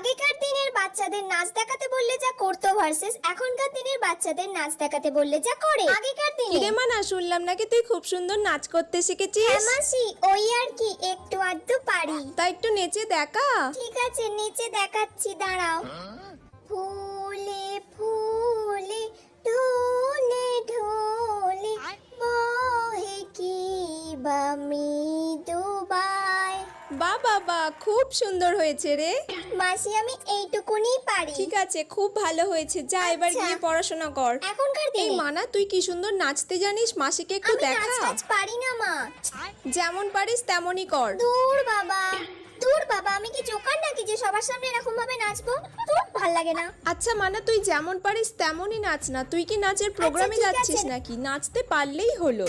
আগেকার দিনের বাচ্চাদের নাচ দেখাতে বললে যা করতো ভার্সেস এখনকার দিনের বাচ্চাদের নাচ দেখাতে বললে যা করে। আগেকার দিনে কিরে মানা, শুনলাম নাকি তুই খুব সুন্দর নাচ করতে শিখেছিস। হ্যাঁ মাসি, ওই আর কি একটু আধটু পারি। তা একটু নেচে দেখা। ঠিক আছে, নিচে দেখাচ্ছি, দাঁড়াও। ফুলে ফুলে ঢোলে ঢোলে বহে কি বা মৃদুবাই। বা বাবা, খুব সুন্দর হয়েছে রে। মাসি আমি এইটুকুনি পারি। ঠিক আছে, খুব ভালো হয়েছে, যা এবার আচ্ছা। গিয়ে পড়াশোনা কর। এখনকার এই দিনে মানা, তুই কি সুন্দর নাচতে জানিস, মাসিকে একটু আমি নাচ দেখা। টাচ পারি না মা। যেমন পারিস তেমনই কর। দূর বাবা, দূর বাবা, আমি কি জোকার নাকি যে সবার সামনে এরকম ভাবে নাচবো? দূর, ভাল লাগে না। আচ্ছা মানা, তুই যেমন পারিস তেমনই নাচ না। তুই কি নাচের প্রোগ্রামে ঠিক যাচ্ছিস আছে। নাকি? নাচতে পারলেই হলো।